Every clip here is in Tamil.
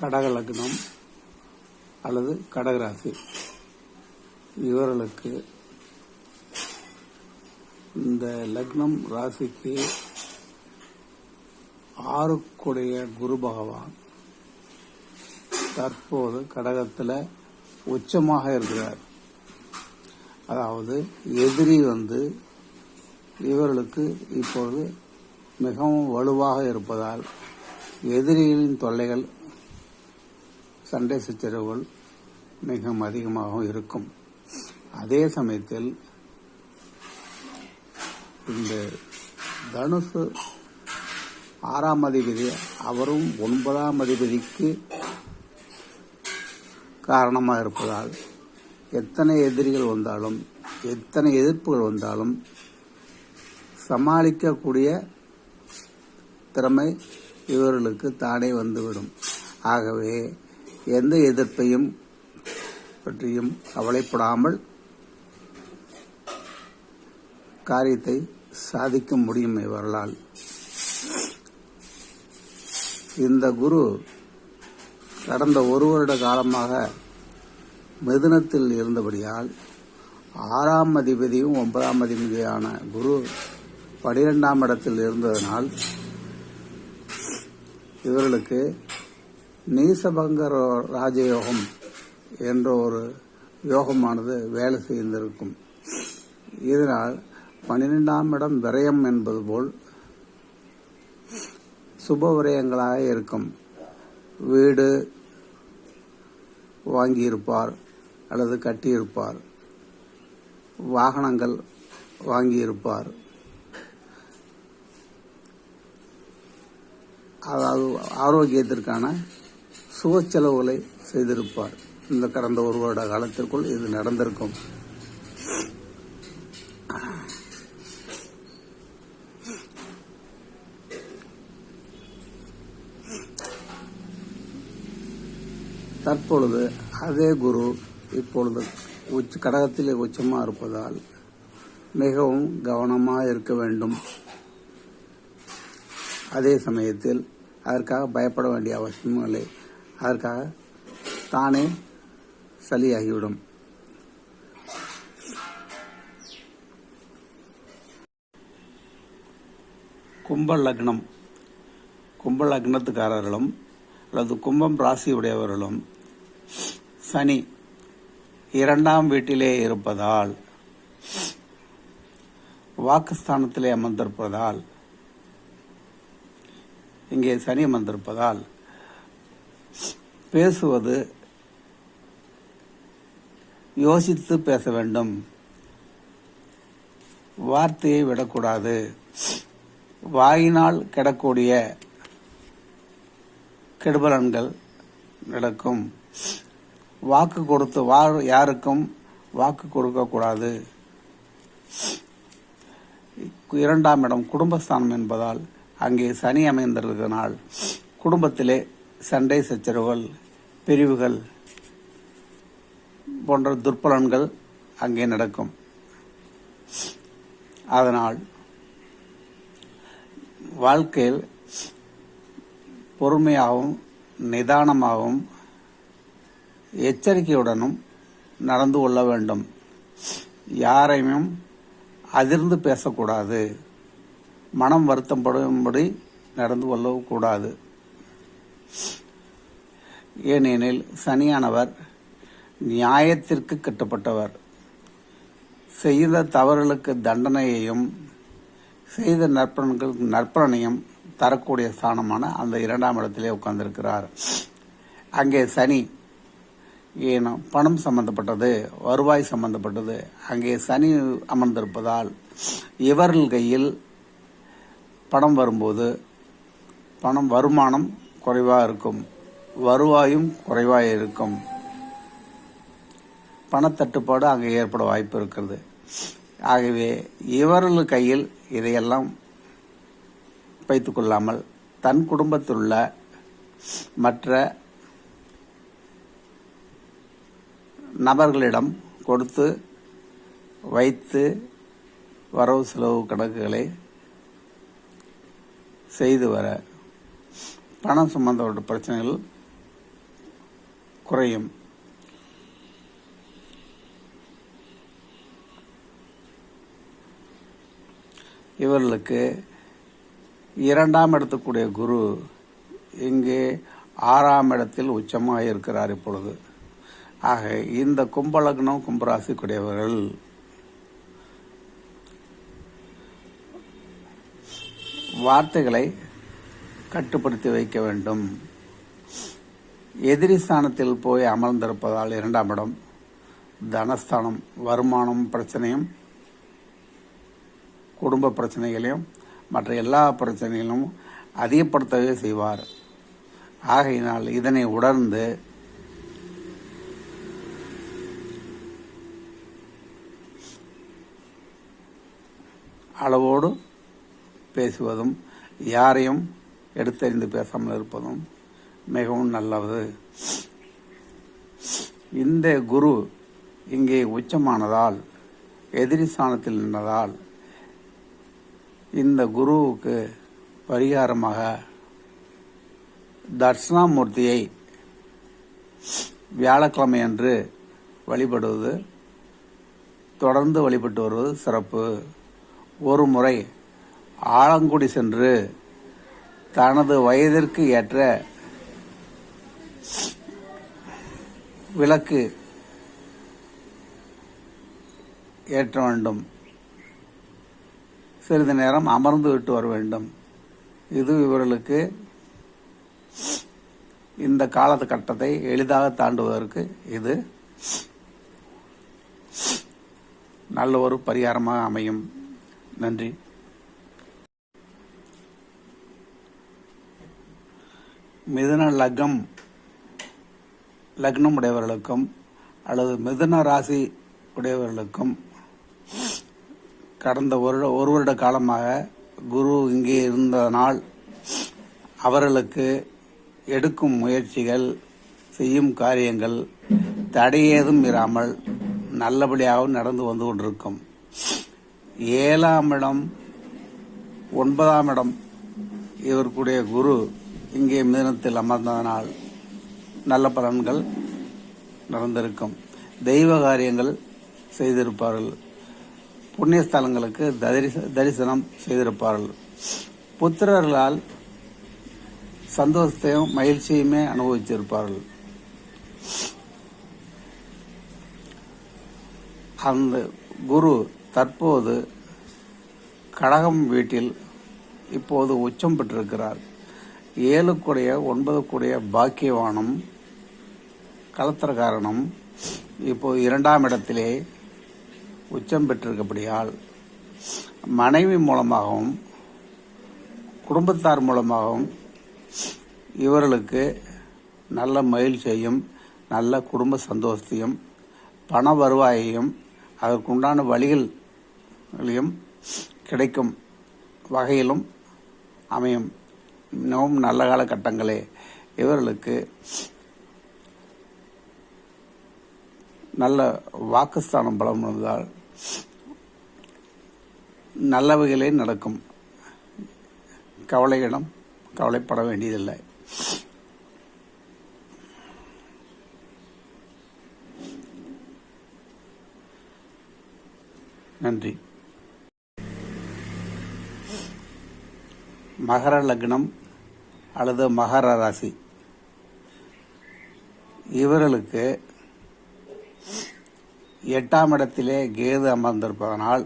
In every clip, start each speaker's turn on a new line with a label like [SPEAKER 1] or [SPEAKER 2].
[SPEAKER 1] கடக லக்னம் அல்லது கடகராசி இவர்களுக்கு இந்த லக்னம் ராசிக்கு 6க்குடைய குரு பகவான் தற்போது கடகத்தில் உச்சமாக இருக்கிறார். அதாவது எதிரி இவர்களுக்கு இப்பொழுது மிகவும் வலுவாக இருப்பதால் எதிரிகளின் தொல்லைகள் சண்டை சச்சரவுகள் மிகவும் அதிகமாக இருக்கும். அதே சமயத்தில் இந்த தனுசு 6ஆம் அதிபதி அவரும் 9ஆம் அதிபதிக்கு காரணமாக இருப்பதால் எத்தனை எதிரிகள் வந்தாலும் எத்தனை எதிர்ப்புகள் வந்தாலும் சமாளிக்கக்கூடிய திறமை இவர்களுக்கு தானே வந்துவிடும். ஆகவே எந்த எதிர்ப்பையும் பற்றியும் கவலைப்படாமல் காரியத்தை சாதிக்க முடியும் இவர்களால். இந்த குரு கடந்த 1 வருட காலமாக மிதுனத்தில் இருந்தபடியால் 6ஆம் அதிபதியும் 9ஆம் அதிபதியான குரு 12ஆம் இடத்தில் இருந்ததனால் இவர்களுக்கு நீசபங்க ராஜயோகம் என்ற ஒரு யோகமானது வேலை செய்திருக்கும். இதனால் 12ஆம் இடம் விரயம் என்பது போல் சுப விரயங்களாக இருக்கும். வீடு வாங்கியிருப்பார் அல்லது கட்டியிருப்பார், வாகனங்கள் வாங்கியிருப்பார், அதாவது ஆரோக்கியத்திற்கான சுக செலவுகளை செய்திருப்பார். இந்த கடந்த 1 வருட காலத்திற்குள் இது நடந்திருக்கும். தற்பொழுது அதே குரு இப்பொழுது கடகத்திலே உச்சமாக இருப்பதால் மிகவும் கவனமாக இருக்க வேண்டும். அதே சமயத்தில் அதற்காக பயப்பட வேண்டிய அவசியமும் இல்லை. அதற்காக தானே சரியாகிவிடும். கும்ப லக்னத்துக்காரர்களும் அல்லது கும்பம் ராசி உடையவர்களும் சனி 2ஆம் வீட்டிலே இருப்பதால் வாக்குஸ்தானத்திலே அமர்ந்திருப்பதால் இங்கே சனி அமர்ந்திருப்பதால் பேசுவது யோசித்து பேச வேண்டும். வார்த்தையை விடக்கூடாது. வாயினால் கிடக்கூடிய கெடுபலன்கள் நடக்கும். வாக்கு கொடுத்து யாருக்கும் வாக்கு கொடுக்கக்கூடாது. 2ஆம் இடம் குடும்பஸ்தானம் என்பதால் அங்கே சனி அமைந்திருப்பதனால் குடும்பத்திலே சண்டை சச்சரவுகள், பிரிவுகள் போன்ற துர்பலன்கள் அங்கே நடக்கும். அதனால் வாழ்க்கையில் பொறுமையாகவும் நிதானமாகவும் எச்சரிக்கையுடனும் நடந்து கொள்ள வேண்டும். யாரையும் அதிர்ந்து பேசக்கூடாது. மனம் வருத்தப்படும்படி நடந்து கொள்ளக்கூடாது. ஏனெனில் சனியானவர் நியாயத்திற்கு கட்டுப்பட்டவர். செய்த தவறுகளுக்கு தண்டனையையும் செய்த நற்பலனையும் தரக்கூடிய ஸ்தானமான அந்த 2ஆம் இடத்திலே உட்கார்ந்திருக்கிறார். அங்கே சனி ஏனோ பணம் சம்பந்தப்பட்டது, வருவாய் சம்பந்தப்பட்டது அங்கே சனி அமர்ந்திருப்பதால் இவர்கள் கையில் பணம் வரும்போது வருமானம் குறைவாக இருக்கும், வருவாயும் குறைவாக இருக்கும். பணத்தட்டுப்பாடு அங்கே ஏற்பட வாய்ப்பு இருக்கிறது. ஆகவே இவர்கள் கையில் இதையெல்லாம் வைத்துக் கொள்ளாமல் தன் குடும்பத்தில் உள்ள மற்ற நபர்களிடம் கொடுத்து வைத்து வரவு செலவு கணக்குகளை செய்து வர பணம் சம்பந்தப்பட்ட பிரச்சனைகள் குறையும். இவர்களுக்கு 2ஆம் இடத்துக்குடைய குரு இங்கே 6ஆம் இடத்தில் உச்சமாக இருக்கிறார் இப்பொழுது. ஆக இந்த கும்பலக்னம் கும்பராசிக்குடையவர்கள் வார்த்தைகளை கட்டுப்படுத்தி வைக்க வேண்டும். எதிரி ஸ்தானத்தில் போய் அமர்ந்திருப்பதால் 2ஆம் இடம் தனஸ்தானம், வருமானம் பிரச்சனையும் குடும்ப பிரச்சனைகளையும் மற்ற எல்லா பிரச்சனைகளும் அதிகப்படுத்தவே செய்வார். ஆகையினால் இதனை உணர்ந்து அளவோடு பேசுவதும் யாரையும் எடுத்தறிந்து பேசாமல் இருப்பதும் மிகவும் நல்லது. இந்த குரு இங்கே உச்சமானதால், எதிரி ஸ்தானத்தில் நின்றதால், இந்த குருவுக்கு பரிகாரமாக தட்சிணாமூர்த்தியை வியாழக்கிழமை அன்று வழிபடுவது, தொடர்ந்து வழிபட்டு வருவது சிறப்பு. ஒரு முறை ஆலங்குடி சென்று தனது வயதிற்கு ஏற்ற விளக்கு ஏற்ற வேண்டும். சிறிது நேரம் அமர்ந்து விட்டு வர வேண்டும். இது இவர்களுக்கு இந்த காலகட்டத்தை எளிதாக தாண்டுவதற்கு இது நல்ல ஒரு பரிகாரமாக அமையும். நன்றி. மிதுன லக்னம் உடையவர்களுக்கும் அல்லது மிதுன ராசி உடையவர்களுக்கும் கடந்த ஒரு வருட காலமாக குரு இங்கே இருந்ததனால் அவர்களுக்கு எடுக்கும் முயற்சிகள், செய்யும் காரியங்கள் தடையேதும் இராமல் நல்லபடியாக நடந்து வந்து கொண்டிருக்கும். 7ஆம் இடம் 9ஆம் இடம் இவருக்குடைய குரு இங்கே மிதுனத்தில் அமர்ந்ததனால் நல்ல பலன்கள் நடந்திருக்கும். தெய்வ காரியங்கள் செய்திருப்பார்கள். புண்ணியஸ்தலங்களுக்கு தரிசனம் செய்திருப்பார்கள். புத்திரர்களால் சந்தோஷத்தையும் மகிழ்ச்சியுமே அனுபவிச்சிருப்பார்கள். அந்த குரு தற்போது கடகம் வீட்டில் இப்போது உச்சம் பெற்றிருக்கிறார். 7க்குடைய 9க்குடைய பாக்கியவானம் கலத்திரக்காரனும் இப்போது 2ஆம் இடத்திலே உச்சம் பெற்றிருக்கப்படியால் மனைவி மூலமாகவும் குடும்பத்தார் மூலமாகவும் இவர்களுக்கு நல்ல மகிழ்ச்சியையும் நல்ல குடும்ப சந்தோஷத்தையும் பண வருவாயையும் அதற்குண்டான வழிகளையும் கிடைக்கும் வகையிலும் அமையும். மிகவும் நல்ல காலகட்டங்களே. இவர்களுக்கு நல்ல வாக்குஸ்தானம் பலம் இருந்தால் நல்லவைகளே நடக்கும். கவலைப்பட வேண்டியதில்லை. நன்றி. மகர லக்னம் அல்லது மகர ராசி இவர்களுக்கு 8ஆம் இடத்திலே கேது அமர்ந்திருப்பதனால்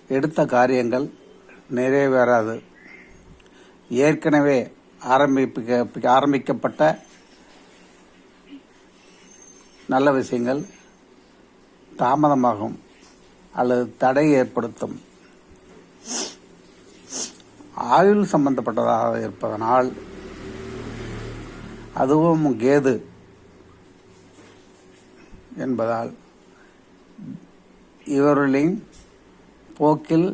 [SPEAKER 1] எடுத்த காரியங்கள் நிறைவேறாது. ஏற்கனவே ஆரம்பிக்கப்பட்ட நல்ல விஷயங்கள் தாமதமாகும் அல்லது தடை ஏற்படுத்தும். ஆயுள் சம்பந்தப்பட்டதாக இருப்பதனால், அதுவும் கேது என்பதால் இவர்களின் போக்கில்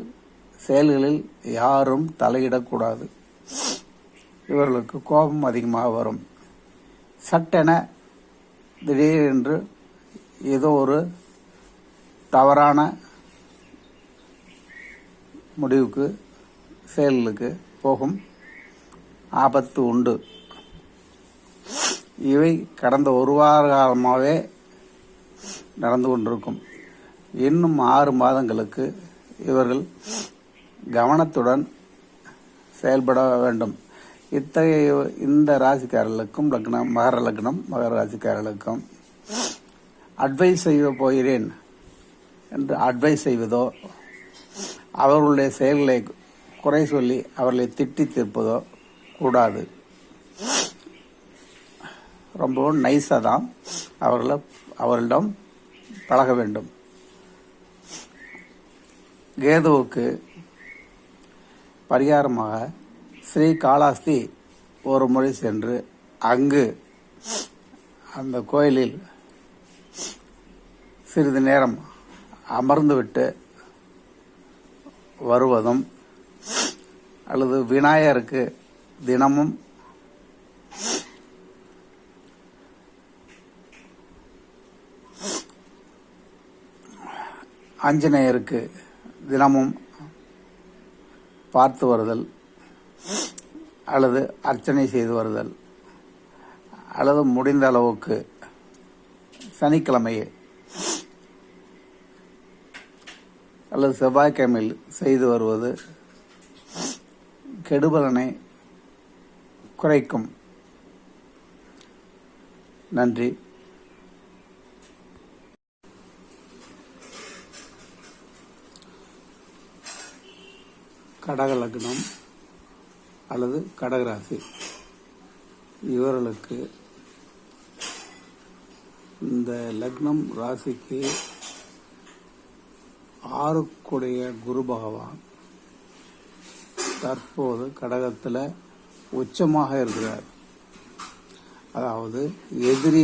[SPEAKER 1] செயல்களில் யாரும் தலையிடக்கூடாது. இவர்களுக்கு கோபம் அதிகமாக வரும். சட்டென திடீரென்று ஏதோ ஒரு தவறான முடிவுக்கு செயலுக்கு போகும் ஆபத்து உண்டு. இவை கடந்த ஒரு வார காலமாகவே நடந்து கொண்டிருக்கும். இன்னும் 6 மாதங்களுக்கு இவர்கள் கவனத்துடன் செயல்பட வேண்டும். இத்தகைய இந்த ராசிக்காரர்களுக்கும் மகர ராசிக்காரர்களுக்கும் அட்வைஸ் செய்ய போகிறேன் என்று அட்வைஸ் செய்வதோ, அவர்களுடைய செயல்களை குறை சொல்லி அவர்களை திட்டி தீர்ப்பதோ கூடாது. ரொம்பவும் நைஸாக தான் அவர்களிடம் பழக வேண்டும். கேதுவுக்கு பரிகாரமாக ஸ்ரீகாளஹஸ்தி ஒரு முறை சென்று அங்கு அந்த கோயிலில் சிறிது நேரம் அமர்ந்துவிட்டு வருவதும், அல்லது விநாயகருக்கு தினமும் ஆஞ்சநேயருக்கு தினமும் பார்த்து வருதல், அல்லது அர்ச்சனை செய்து வருதல், அல்லது முடிந்த அளவுக்கு சனிக்கிழமையே அல்லது செவ்வாய்க்கிழமையில் செய்து வருவது கெடுபலனை குறைக்கும். நன்றி. கடக லக்னம் அல்லது கடகராசி இவர்களுக்கு இந்த லக்னம் ராசிக்கு 6க்குடைய குரு பகவான் தற்போது கடகத்தில் உச்சமாக இருக்கிறார். அதாவது எதிரி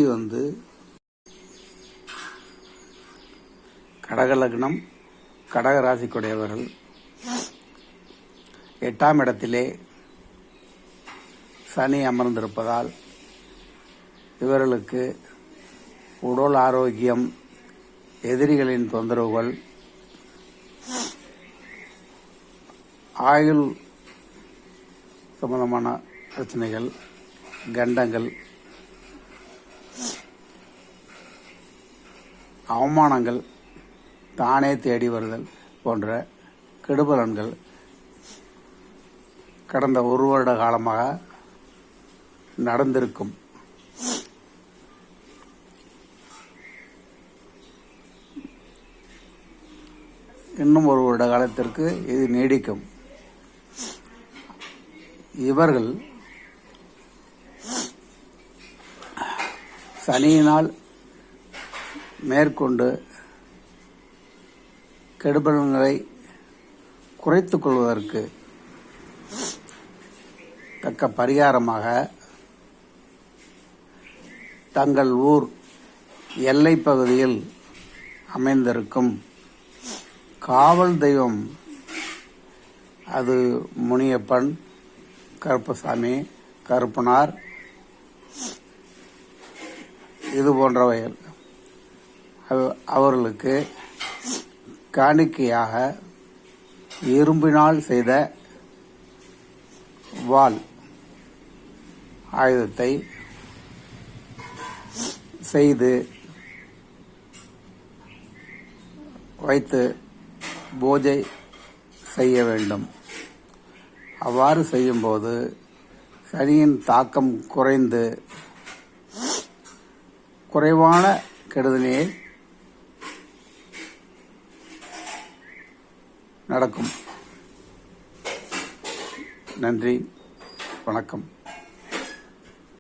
[SPEAKER 1] கடக லக்னம் கடக ராசிக்குடையவர்கள் 8ஆம் இடத்திலே சனி அமர்ந்திருப்பதால் இவர்களுக்கு உடல் ஆரோக்கியம், எதிரிகளின் தொந்தரவுகள், ஆயுள் சம்பந்தமான பிரச்சனைகள், கண்டங்கள், அவமானங்கள், தானே தேடி வருதல் போன்ற கெடுபலன்கள் கடந்த ஒரு வருட காலமாக நடந்திருக்கும். இன்னும் ஒரு வருட காலத்திற்கு இது நீடிக்கும். இவர்கள் சனியினால் மேற்கொண்டு கெடுபலன்களை குறைத்துக் கொள்வதற்கு தக்க பரிகாரமாக தங்கள் ஊர் எல்லைப் பகுதியில் அமைந்திருக்கும் காவல் தெய்வம், அது முனியப்பன், கருப்பசாமி, கருப்பனார், இது போன்றவைகள் அவர்களுக்கு காணிக்கையாக இரும்பினால் செய்த வாள் ஆயுதத்தை செய்து வைத்து பூஜை செய்ய வேண்டும். அவ்வாறு செய்யும்போது சனியின் தாக்கம் குறைந்து குறைவான கெடுதலையே நடக்கும். நன்றி, வணக்கம்.